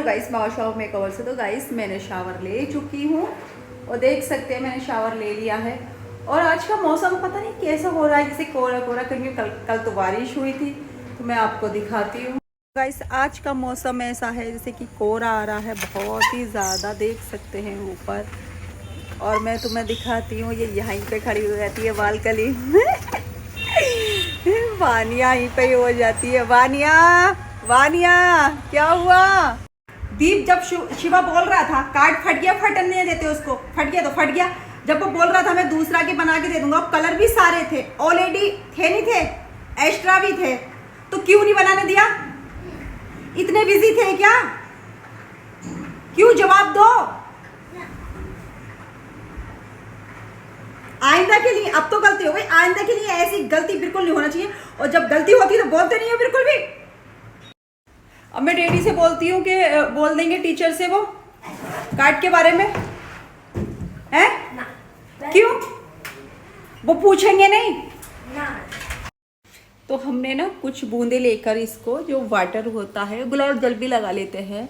Guys, मैं आशा हूँ makeover से। तो गाइस मैंने शावर ले चुकी हूँ और देख सकते हैं मैंने शावर ले लिया है। और आज का मौसम पता नहीं कैसा हो रहा है, जैसे कोहरा कोहरा, क्योंकि कल तो बारिश हुई थी। तो मैं आपको दिखाती हूँ गाइस, आज का मौसम ऐसा है जैसे कि कोहरा आ रहा है, बहुत ही ज़्यादा देख सकते हैं ऊपर। और मैं तुम्हें दिखाती हूँ, ये यहीं पे खड़ी हो जाती है बालकनी में। वानिया यहीं पे ही हो जाती है। वानिया, वानिया क्या हुआ? दीप जब शिवा बोल रहा था कार्ड फट गया, फटने नहीं देते उसको, फट गया तो फट गया। जब वो बोल रहा था मैं दूसरा के बना के दे दूंगा, कलर भी सारे थे, ऑलरेडी थे, नहीं थे, एक्स्ट्रा भी थे, तो क्यों नहीं बनाने दिया? इतने बिजी थे क्या? क्यों? जवाब दो। आइंदा के लिए, अब तो गलती हो गई, आइंदा के लिए ऐसी गलती बिल्कुल नहीं होना चाहिए। और जब गलती होती है तो बोलते नहीं है बिल्कुल भी। अब मैं डैडी से बोलती हूँ कि बोल देंगे टीचर से वो कार्ड के बारे में, हैं? क्यों? वो पूछेंगे नहीं ना। तो हमने ना कुछ बूंदे लेकर इसको, जो वाटर होता है, गुलाब जल भी लगा लेते हैं।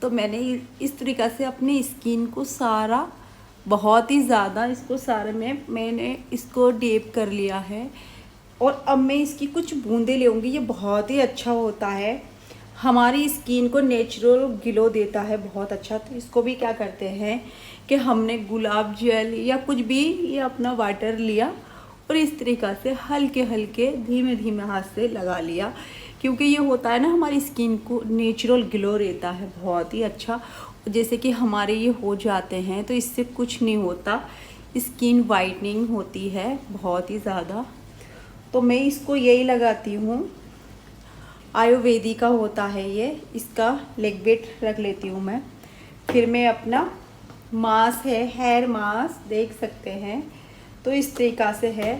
तो मैंने इस तरीक़ा से अपनी स्किन को सारा, बहुत ही ज़्यादा इसको सारे में मैंने इसको डीप कर लिया है। और अब मैं इसकी कुछ बूंदे लेंगी। ये बहुत ही अच्छा होता है, हमारी स्किन को नेचुरल ग्लो देता है, बहुत अच्छा। तो इसको भी क्या करते हैं कि हमने गुलाब जल या कुछ भी, ये अपना वाटर लिया और इस तरीक़ा से हल्के हल्के धीमे धीमे हाथ से लगा लिया, क्योंकि ये होता है ना, हमारी स्किन को नेचुरल ग्लो रहता है, बहुत ही अच्छा। जैसे कि हमारे ये हो जाते हैं तो इससे कुछ नहीं होता, स्किन वाइटनिंग होती है बहुत ही ज़्यादा। तो मैं इसको यही लगाती हूँ, आयुर्वेदिक का होता है ये, इसका लिक्विड रख लेती हूँ मैं। फिर मैं अपना मास्क है, हेयर मास्क देख सकते हैं, तो इस तरीक़ा से है।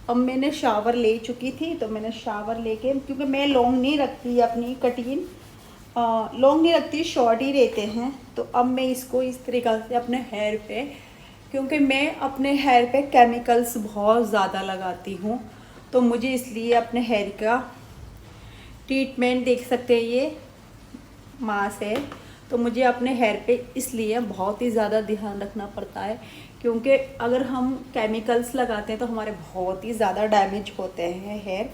अब मैंने शावर ले चुकी थी, तो मैंने शावर लेके, क्योंकि मैं लॉन्ग नहीं रखती अपनी कटिंग, लॉन्ग नहीं रखती, शॉर्ट ही रहते हैं। तो अब मैं इसको इस तरीक़ा से अपने हेयर पे, क्योंकि मैं अपने हेयर पे केमिकल्स बहुत ज़्यादा लगाती हूँ, तो मुझे इसलिए अपने हेयर का ट्रीटमेंट देख सकते हैं, ये मास्क है, तो मुझे अपने हेयर पे इसलिए बहुत ही ज़्यादा ध्यान रखना पड़ता है, क्योंकि अगर हम केमिकल्स लगाते हैं तो हमारे बहुत ही ज़्यादा डैमेज होते हैं हेयर।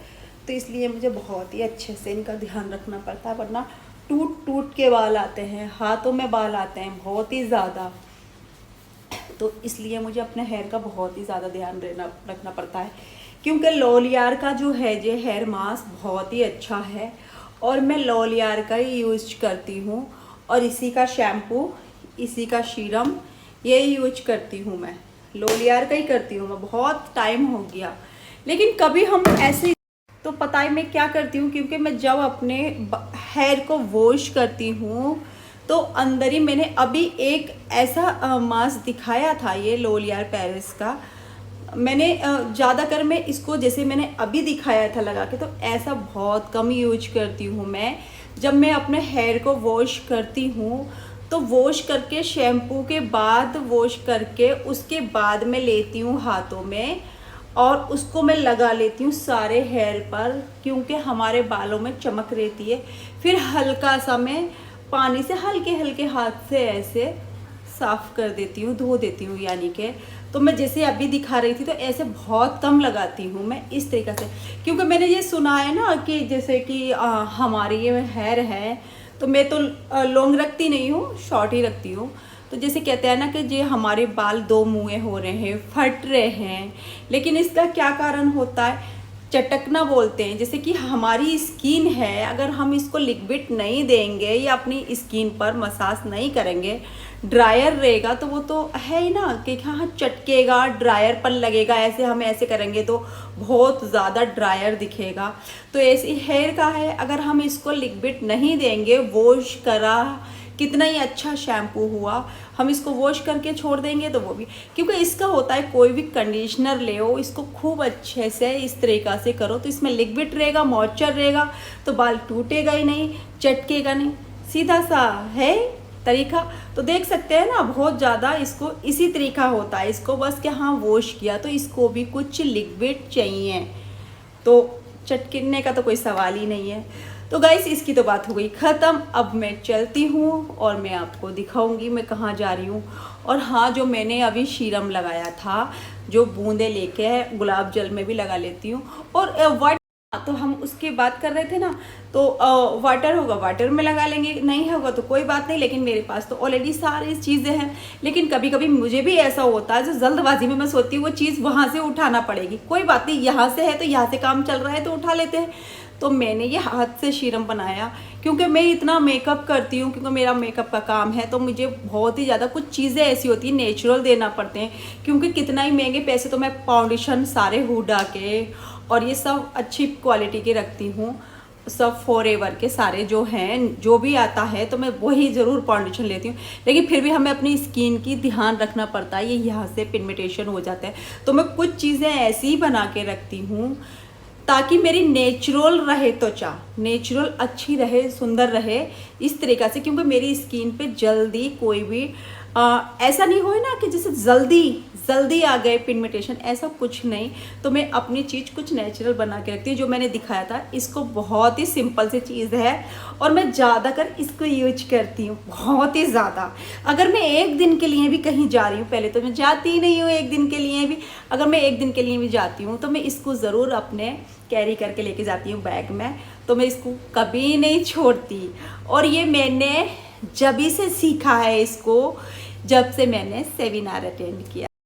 तो इसलिए मुझे बहुत ही अच्छे से इनका ध्यान रखना पड़ता है, वरना टूट टूट के बाल आते हैं, हाथों में बाल आते हैं बहुत ही ज़्यादा। तो इसलिए मुझे अपने हेयर का बहुत ही ज़्यादा ध्यान रखना पड़ता है, क्योंकि लॉलियार का जो है जो हेयर मास्क बहुत ही अच्छा है, और मैं लॉलियार का ही यूज करती हूँ। और इसी का शैम्पू, इसी का सीरम, ये यूज करती हूँ मैं, लॉलियार का ही करती हूँ मैं। बहुत टाइम हो गया, लेकिन कभी हम ऐसे, तो पता है मैं क्या करती हूँ, क्योंकि मैं जब अपने हेयर को वॉश करती हूँ तो अंदर ही मैंने अभी एक ऐसा मास्क दिखाया था, ये लॉलियार पेरिस का। मैंने ज़्यादातर मैं इसको, जैसे मैंने अभी दिखाया था लगा के, तो ऐसा बहुत कम यूज करती हूँ मैं। जब मैं अपने हेयर को वॉश करती हूँ तो वॉश करके, शैम्पू के बाद वॉश करके, उसके बाद मैं लेती हूँ हाथों में और उसको मैं लगा लेती हूँ सारे हेयर पर, क्योंकि हमारे बालों में चमक रहती है। फिर हल्का सा मैं पानी से हल्के हल्के हाथ से ऐसे साफ़ कर देती हूँ, धो देती हूँ यानी कि। तो मैं जैसे अभी दिखा रही थी, तो ऐसे बहुत कम लगाती हूँ मैं इस तरीक़े से, क्योंकि मैंने ये सुना है ना कि जैसे कि हमारी ये हेयर है, तो मैं तो लॉन्ग रखती नहीं हूँ, शॉर्ट ही रखती हूँ। तो जैसे कहते हैं ना कि ये हमारे बाल दो मुँहे हो रहे हैं, फट रहे हैं, लेकिन इसका क्या कारण होता है? चटकना बोलते हैं। जैसे कि हमारी स्किन है, अगर हम इसको लिक्विड नहीं देंगे या अपनी स्किन पर मसाज नहीं करेंगे, ड्रायर रहेगा, तो वो तो है ही ना कि हाँ चटकेगा, ड्रायर पर लगेगा, ऐसे हम ऐसे करेंगे तो बहुत ज़्यादा ड्रायर दिखेगा। तो ऐसे हेयर का है, अगर हम इसको लिक्विड नहीं देंगे, वॉश करा, कितना ही अच्छा शैम्पू हुआ, हम इसको वॉश करके छोड़ देंगे तो वो भी, क्योंकि इसका होता है, कोई भी कंडीशनर ले हो, इसको खूब अच्छे से इस तरीक़ा से करो, तो इसमें लिक्विड रहेगा, मॉइस्चर रहेगा, तो बाल टूटेगा ही नहीं, चटकेगा नहीं, सीधा सा है तरीका। तो देख सकते हैं ना, बहुत ज़्यादा इसको इसी तरीका होता है, इसको बस कि हाँ वॉश किया, तो इसको भी कुछ लिक्विड चाहिए, तो चटकने का तो कोई सवाल ही नहीं है। तो गाइस इसकी तो बात हो गई ख़त्म। अब मैं चलती हूँ और मैं आपको दिखाऊंगी मैं कहाँ जा रही हूँ। और हाँ, जो मैंने अभी सीरम लगाया था, जो बूंदे लेके है, गुलाब जल में भी लगा लेती हूँ। और वाटर, तो हम उसकी बात कर रहे थे ना, तो वाटर होगा वाटर में लगा लेंगे, नहीं होगा तो कोई बात नहीं। लेकिन मेरे पास तो ऑलरेडी सारी चीज़ें हैं। लेकिन कभी कभी मुझे भी ऐसा होता है, जो जल्दबाजी में मैं सोचती हूँ वो चीज़ वहाँ से उठाना पड़ेगी, कोई बात नहीं, यहाँ से है तो यहाँ से काम चल रहा है तो उठा लेते हैं। तो मैंने ये हाथ से सीरम बनाया, क्योंकि मैं इतना मेकअप करती हूँ, क्योंकि मेरा मेकअप का काम है, तो मुझे बहुत ही ज़्यादा कुछ चीज़ें ऐसी होती हैं नेचुरल देना पड़ते हैं। क्योंकि कितना ही महंगे पैसे, तो मैं फाउंडेशन सारे हुडा के और ये सब अच्छी क्वालिटी के रखती हूँ, सब फॉरएवर के सारे जो हैं, जो भी आता है तो मैं वही ज़रूर फाउंडेशन लेती हूँ। लेकिन फिर भी हमें अपनी स्किन की ध्यान रखना पड़ता है, ये यहाँ से पिगमेंटेशन हो जाता है। तो मैं कुछ चीज़ें ऐसी ही बना के रखती हूँ ताकि मेरी नेचुरल रहे त्वचा, नेचुरल अच्छी रहे, सुंदर रहे इस तरीक़ा से। क्योंकि मेरी स्किन पे जल्दी कोई भी ऐसा नहीं हो ना कि जैसे जल्दी आ गए पिगमेंटेशन, ऐसा कुछ नहीं। तो मैं अपनी चीज़ कुछ नेचुरल बना के रखती हूँ। जो मैंने दिखाया था, इसको बहुत ही सिंपल सी चीज़ है और मैं ज़्यादातर इसको यूज करती हूँ, बहुत ही ज़्यादा। अगर मैं एक दिन के लिए भी कहीं जा रही हूँ, पहले तो मैं जाती ही नहीं हूँ एक दिन के लिए भी, अगर मैं एक दिन के लिए भी जाती हूँ तो मैं इसको ज़रूर अपने कैरी करके लेके जाती हूँ बैग में, तो मैं इसको कभी नहीं छोड़ती। और ये मैंने जब से सीखा है इसको, जब से मैंने सेमिनार अटेंड किया